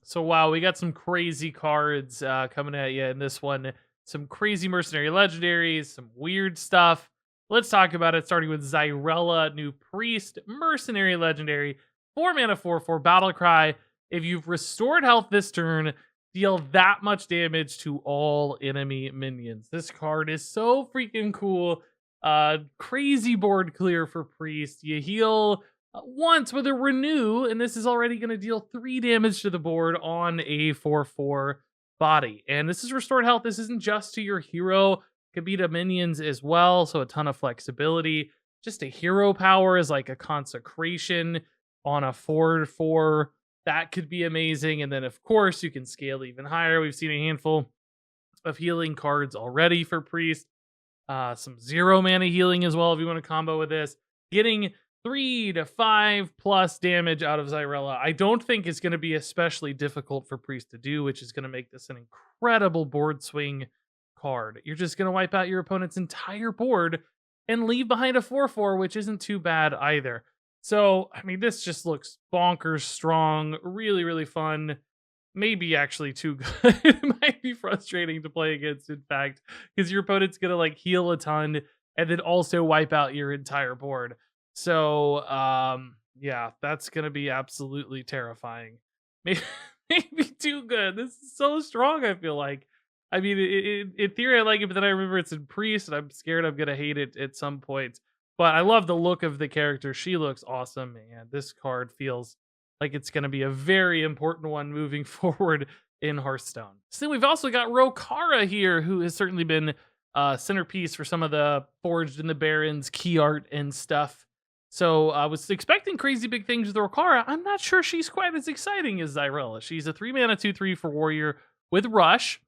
So wow, we got some crazy cards coming at you in this one. Some crazy mercenary legendaries, some weird stuff. Let's talk about it. Starting with Zyrella, new priest, mercenary legendary, 4 mana 4/4 battle cry. If you've restored health this turn, deal that much damage to all enemy minions. This card is so freaking cool. Crazy board clear for priest. You heal once with a renew, and this is already going to deal 3 damage to the board on a 4/4 body. And this is restored health. This isn't just to your hero, could be to minions as well, so a ton of flexibility. Just a hero power is like a consecration on a 4/4. That could be amazing. And then, of course, you can scale even higher. We've seen a handful of healing cards already for priest. Some 0 mana healing as well if you want to combo with this. Getting 3 to 5 plus damage out of Zyrella, I don't think is going to be especially difficult for priest to do, which is going to make this an incredible board swing card. You're just going to wipe out your opponent's entire board and leave behind a 4/4, which isn't too bad either. So, I mean, this just looks bonkers strong, really, really fun. Maybe actually too good. It might be frustrating to play against, in fact, because your opponent's gonna like heal a ton and then also wipe out your entire board. So yeah, that's gonna be absolutely terrifying. Maybe, maybe too good. This is so strong, I feel like. I mean, in theory, I like it, but then I remember it's in priest, and I'm scared I'm gonna hate it at some point. But I love the look of the character. She looks awesome, and this card feels like it's going to be a very important one moving forward in Hearthstone. So then we've also got Rokhara here, who has certainly been centerpiece for some of the Forged in the Barrens key art and stuff. So I was expecting crazy big things with Rokhara. I'm not sure she's quite as exciting as Zyrella. She's a 3 mana 2/3 for warrior with rush.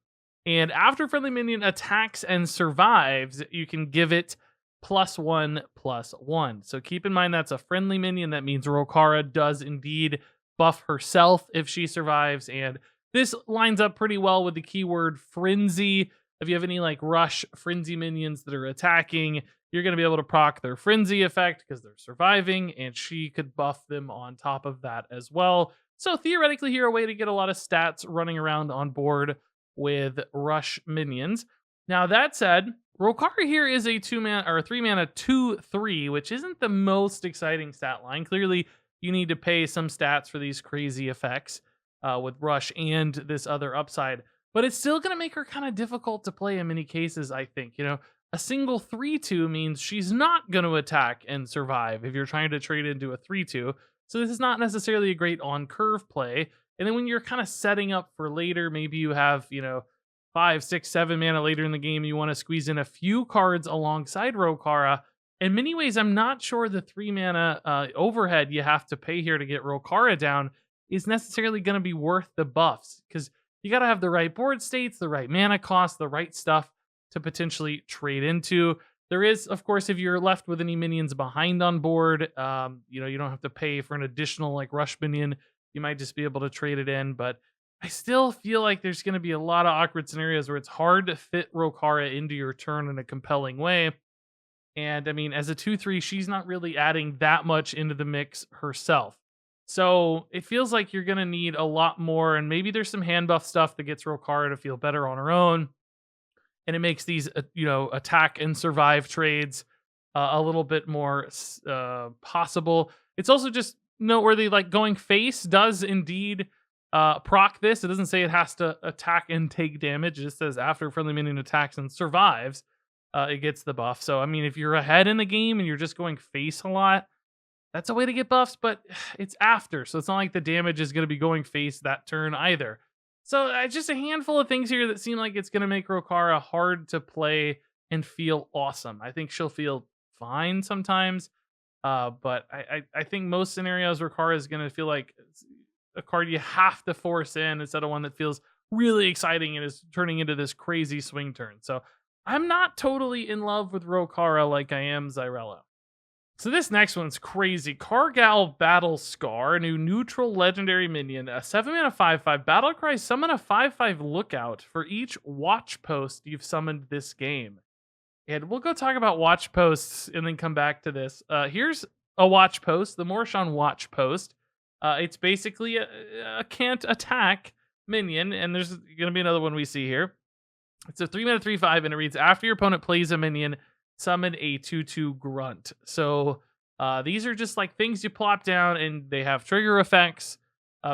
And after friendly minion attacks and survives, you can give it +1/+1. So keep in mind that's a friendly minion. That means Rokhara does indeed buff herself if she survives. And this lines up pretty well with the keyword frenzy. If you have any like rush frenzy minions that are attacking, you're going to be able to proc their frenzy effect because they're surviving, and she could buff them on top of that as well. So theoretically, here a way to get a lot of stats running around on board with rush minions. Now that said, Rokhara here is a 2 mana or a 3 mana 2/3, which isn't the most exciting stat line. Clearly, you need to pay some stats for these crazy effects with rush and this other upside, but it's still going to make her kind of difficult to play in many cases. I think a single 3/2 means she's not going to attack and survive if you're trying to trade into a 3/2. So this is not necessarily a great on curve play. And then when you're kind of setting up for later, maybe you have 5, 6, 7 mana later in the game, you want to squeeze in a few cards alongside Rokhara. In many ways, I'm not sure the 3 mana overhead you have to pay here to get Rokhara down is necessarily going to be worth the buffs, because you got to have the right board states, the right mana cost, the right stuff to potentially trade into. There is, of course, if you're left with any minions behind on board, you don't have to pay for an additional like rush minion. You might just be able to trade it in, but I still feel like there's going to be a lot of awkward scenarios where it's hard to fit Rokhara into your turn in a compelling way. And I mean, as a 2/3, she's not really adding that much into the mix herself. So it feels like you're going to need a lot more. And maybe there's some hand buff stuff that gets Rokhara to feel better on her own. And it makes these, attack and survive trades a little bit more possible. It's also just noteworthy, like going face does indeed proc this. It doesn't say it has to attack and take damage. It just says after friendly minion attacks and survives, it gets the buff. So, I mean, if you're ahead in the game and you're just going face a lot, that's a way to get buffs, but it's after. So it's not like the damage is going to be going face that turn either. So just a handful of things here that seem like it's going to make Rokhara hard to play and feel awesome. I think she'll feel fine sometimes. But I think most scenarios Rokhara is going to feel like a card you have to force in instead of one that feels really exciting and is turning into this crazy swing turn. So I'm not totally in love with Rokhara like I am Zyrella. So this next one's crazy. Karagal Battle Scar, a new neutral legendary minion, a 7 mana 5/5 battle cry. Summon a 5/5 lookout for each watch post you've summoned this game. And we'll go talk about watch posts and then come back to this. Here's a watch post, the Morshan watch post. It's basically a can't attack minion, and there's going to be another one we see here. It's a 3-mana 3/5, and it reads, after your opponent plays a minion, summon a 2/2 grunt. So these are just like things you plop down, and they have trigger effects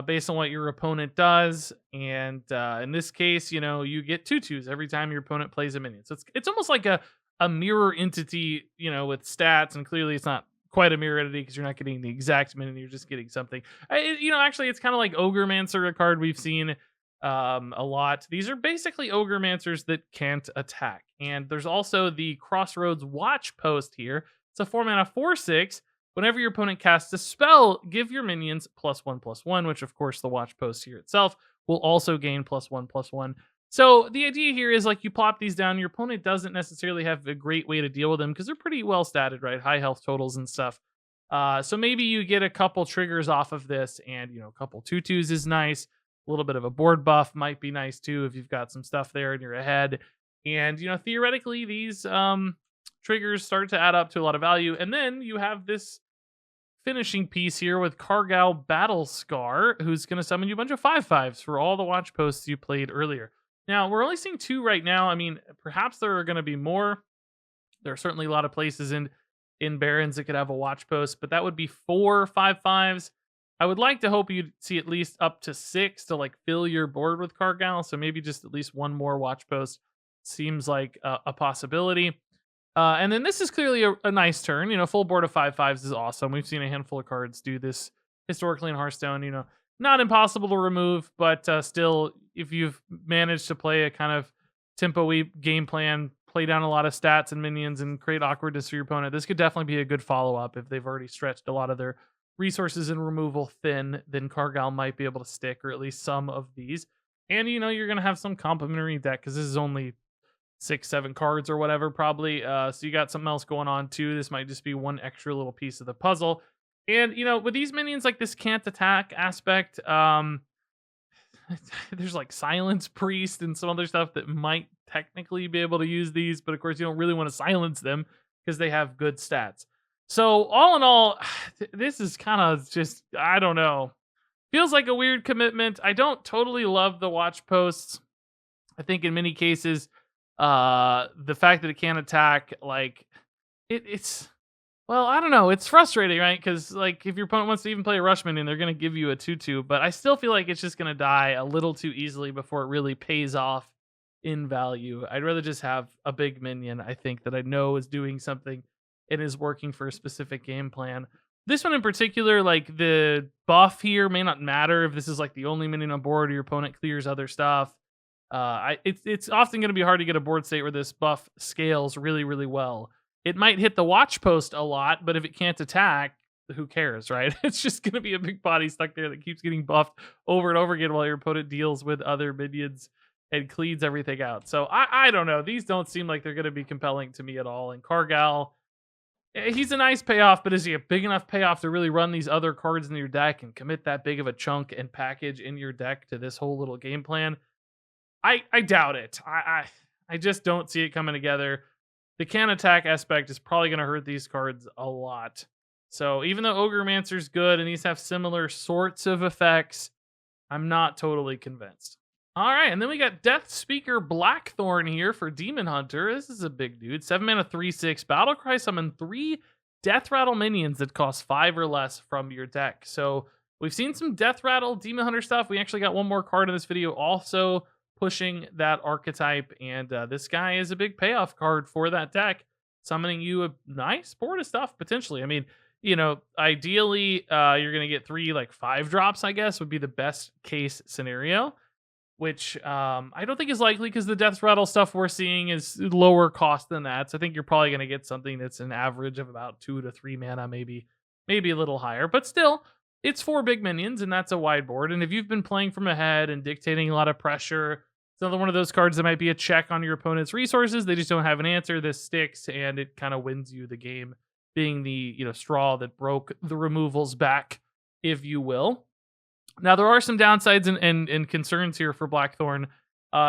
based on what your opponent does. And in this case, you get 2/2s every time your opponent plays a minion. So it's almost like a mirror entity, with stats, and clearly it's not quite a mirror entity because you're not getting the exact minion, you're just getting something. Actually, it's kind of like Ogremancer, a card we've seen a lot. These are basically Ogremancers that can't attack. And there's also the Crossroads Watch Post here. It's a 4-mana 4/6. Whenever your opponent casts a spell, give your minions +1/+1, which of course the Watch Post here itself will also gain +1/+1. So the idea here is like you plop these down, your opponent doesn't necessarily have a great way to deal with them because they're pretty well statted, right? High health totals and stuff. So maybe you get a couple triggers off of this, and a couple 2/2s is nice. A little bit of a board buff might be nice too if you've got some stuff there and you're ahead. And theoretically, these triggers start to add up to a lot of value. And then you have this finishing piece here with Karagal Battle Scar, who's going to summon you a bunch of 5/5s for all the watch posts you played earlier. Now, we're only seeing 2 right now. I mean, perhaps there are going to be more. There are certainly a lot of places in Barrens that could have a watch post, but that would be 4 5/5s. I would like to hope you'd see at least up to 6 to like fill your board with Karagal. So maybe just at least one more watch post seems like a possibility. And then this is clearly a nice turn. Full board of 5/5s is awesome. We've seen a handful of cards do this historically in Hearthstone. Not impossible to remove, but still, if you've managed to play a kind of tempo-y game plan, play down a lot of stats and minions, and create awkwardness for your opponent, this could definitely be a good follow-up. If they've already stretched a lot of their resources and removal thin, then Karagal might be able to stick, or at least some of these. And you're going to have some complementary deck because this is only 6-7 cards or whatever, probably. So you got something else going on too. This might just be one extra little piece of the puzzle. And with these minions, like this can't attack aspect, there's like Silence Priest and some other stuff that might technically be able to use these, but of course you don't really want to silence them because they have good stats. So all in all, this is kind of just, I don't know. Feels like a weird commitment. I don't totally love the watch posts. I think in many cases, the fact that it can't attack, like it's well, I don't know. It's frustrating, right? Because like if your opponent wants to even play a rush minion, they're going to give you a 2/2. But I still feel like it's just going to die a little too easily before it really pays off in value. I'd rather just have a big minion, I think, that I know is doing something and is working for a specific game plan. This one in particular, like the buff here may not matter if this is like the only minion on board or your opponent clears other stuff. It's often going to be hard to get a board state where this buff scales really, really well. It might hit the watch post a lot, but if it can't attack, who cares, right? It's just going to be a big body stuck there that keeps getting buffed over and over again while your opponent deals with other minions and cleans everything out. So I don't know. These don't seem like they're going to be compelling to me at all. And Karagal, he's a nice payoff, but is he a big enough payoff to really run these other cards in your deck and commit that big of a chunk and package in your deck to this whole little game plan? I doubt it. I just don't see it coming together. The can attack aspect is probably going to hurt these cards a lot. So even though Ogremancer's good and these have similar sorts of effects, I'm not totally convinced. All right, and then we got Death Speaker Blackthorne here for Demon Hunter. This is a big dude. 7 mana 3/6. Battlecry summon 3 Death Rattle minions that cost 5 or less from your deck. So we've seen some Death Rattle Demon Hunter stuff. We actually got one more card in this video also pushing that archetype, and this guy is a big payoff card for that deck, summoning you a nice board of stuff potentially. I mean, ideally you're gonna get 3 like 5-drops, I guess would be the best case scenario, which I don't think is likely because the Death Rattle stuff we're seeing is lower cost than that. So I think you're probably gonna get something that's an average of about 2 to 3 mana, maybe a little higher, but still it's 4 big minions, and that's a wide board. And if you've been playing from ahead and dictating a lot of pressure, it's another one of those cards that might be a check on your opponent's resources. They just don't have an answer. This sticks, and it kind of wins you the game, being the straw that broke the removals back, if you will. Now, there are some downsides and concerns here for Blackthorne.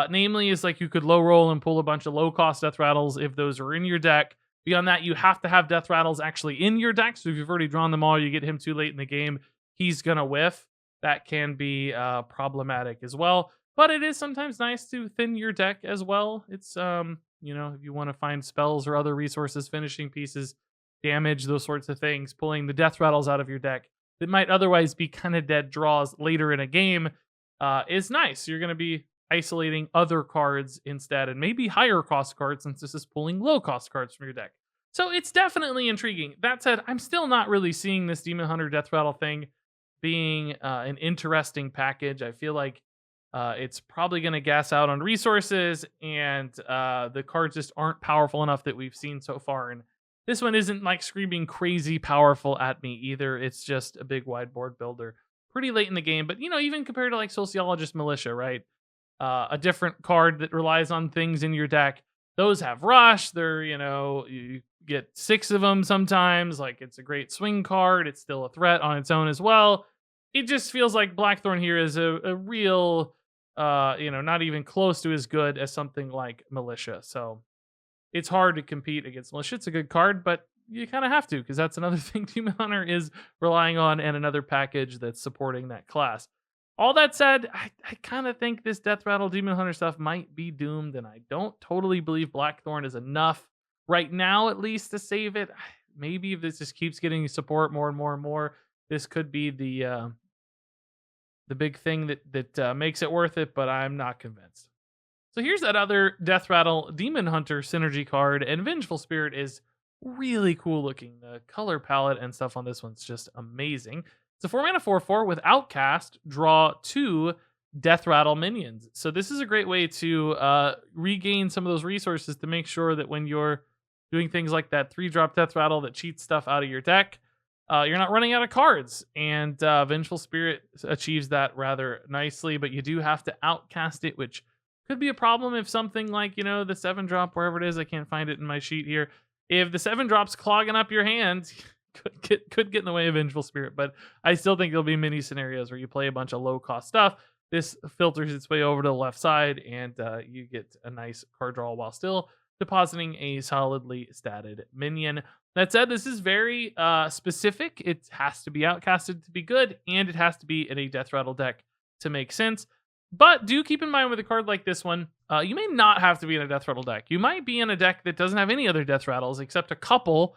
Namely, is like you could low roll and pull a bunch of low-cost Death Rattles if those are in your deck. Beyond that, you have to have Death Rattles actually in your deck. So if you've already drawn them all, you get him too late in the game, he's gonna whiff. That can be problematic as well. But it is sometimes nice to thin your deck as well. It's if you want to find spells or other resources, finishing pieces, damage, those sorts of things, pulling the death rattles out of your deck that might otherwise be kind of dead draws later in a game is nice. You're going to be isolating other cards instead, and maybe higher cost cards, since this is pulling low cost cards from your deck. So it's definitely intriguing. That said, I'm still not really seeing this Demon Hunter Death Rattle thing being an interesting package. I feel like it's probably going to gas out on resources, and the cards just aren't powerful enough that we've seen so far. And this one isn't like screaming crazy powerful at me either. It's just a big wide board builder pretty late in the game. But, even compared to like Sociologist Militia, right? A different card that relies on things in your deck. Those have rush. They're, you get 6 of them sometimes. Like, it's a great swing card. It's still a threat on its own as well. It just feels like Blackthorne here is a real, not even close to as good as something like Militia. So it's hard to compete against Militia. It's a good card, but you kind of have to, because that's another thing Demon Hunter is relying on, and another package that's supporting that class. All that said, I kind of think this Death Rattle Demon Hunter stuff might be doomed, and I don't totally believe Blackthorne is enough right now, at least, to save it. Maybe if this just keeps getting support more and more and more, this could be the big thing that makes it worth it, but I'm not convinced. So here's that other Death Rattle Demon Hunter synergy card, and Vengeful Spirit is really cool looking. The color palette and stuff on this one's just amazing. It's a 4-mana 4/4 with Outcast, draw 2 Death Rattle minions. So this is a great way to regain some of those resources to make sure that when you're doing things like that 3-drop Death Rattle that cheats stuff out of your deck, you're not running out of cards. And Vengeful Spirit achieves that rather nicely, but you do have to outcast it, which could be a problem if something like, the 7-drop, wherever it is, I can't find it in my sheet here. If the 7-drop's clogging up your hand, could get in the way of Vengeful Spirit. But I still think there'll be many scenarios where you play a bunch of low-cost stuff. This filters its way over to the left side, and you get a nice card draw while still depositing a solidly statted minion. That said, this is very specific. It has to be outcasted to be good, and it has to be in a Death Rattle deck to make sense. But do keep in mind with a card like this one, you may not have to be in a Death Rattle deck. You might be in a deck that doesn't have any other Death Rattles except a couple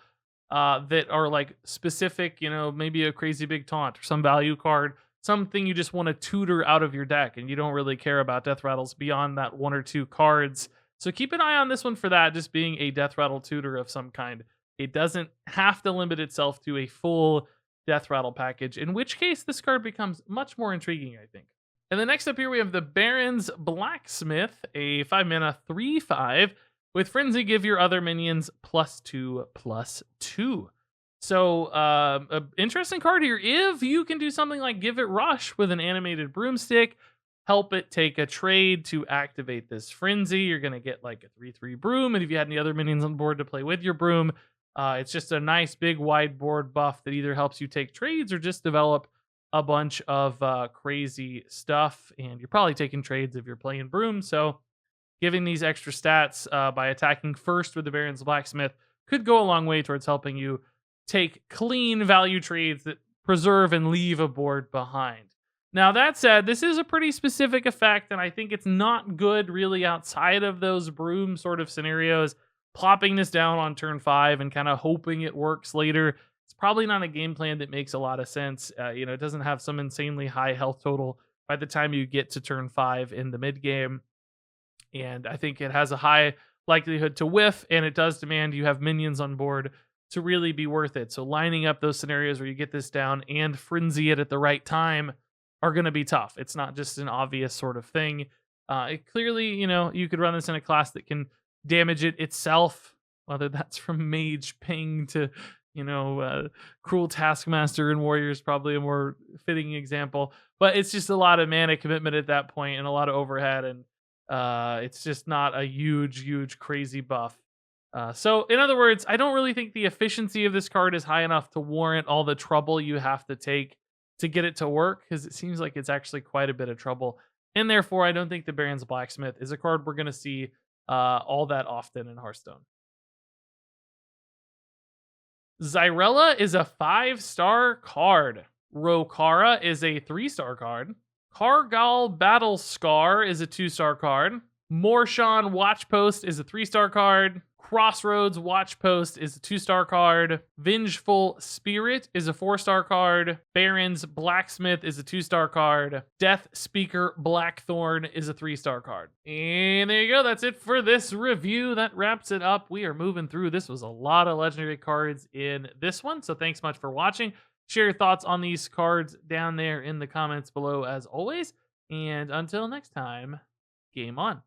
that are like specific, maybe a crazy big taunt or some value card, something you just want to tutor out of your deck, and you don't really care about Death Rattles beyond that 1 or 2 cards. So keep an eye on this one for that, just being a Death Rattle tutor of some kind. It doesn't have to limit itself to a full Death Rattle package, in which case this card becomes much more intriguing, I think. And then next up here we have the Barrens Blacksmith, a 5-mana 3/5 with Frenzy. Give your other minions +2/+2. So, an interesting card here. If you can do something like give it Rush with an animated broomstick, help it take a trade to activate this Frenzy, you're going to get like a 3/3 broom. And if you had any other minions on board to play with your broom, it's just a nice big wide board buff that either helps you take trades or just develop a bunch of crazy stuff. And you're probably taking trades if you're playing broom. So giving these extra stats by attacking first with the Barrens Blacksmith could go a long way towards helping you take clean value trades that preserve and leave a board behind. Now, that said, this is a pretty specific effect, and I think it's not good really outside of those broom sort of scenarios. Plopping this down on turn 5 and kind of hoping it works later, it's probably not a game plan that makes a lot of sense. It doesn't have some insanely high health total by the time you get to turn 5 in the mid game. And I think it has a high likelihood to whiff, and it does demand you have minions on board to really be worth it. So lining up those scenarios where you get this down and frenzy it at the right time are going to be tough. It's not just an obvious sort of thing. It clearly, you could run this in a class that can damage it itself, whether that's from Mage Ping to, Cruel Taskmaster and Warriors, probably a more fitting example. But it's just a lot of mana commitment at that point and a lot of overhead, and it's just not a huge, crazy buff. So, in other words, I don't really think the efficiency of this card is high enough to warrant all the trouble you have to take to get it to work, because it seems like it's actually quite a bit of trouble. And therefore, I don't think the Barrens Blacksmith is a card we're going to see all that often in Hearthstone. Zyrella is a 5-star card. Rokhara is a 3-star card. Karagal Battle Scar is a 2-star card. Morshan Watchpost is a 3-star card. Crossroads Watchpost is a 2-star card. Vengeful Spirit is a 4-star card. Barrens Blacksmith is a 2-star card. Death Speaker Blackthorne is a 3-star card. And there you go. That's it for this review. That wraps it up. We are moving through. This was a lot of legendary cards in this one. So thanks much for watching. Share your thoughts on these cards down there in the comments below as always. And until next time, game on.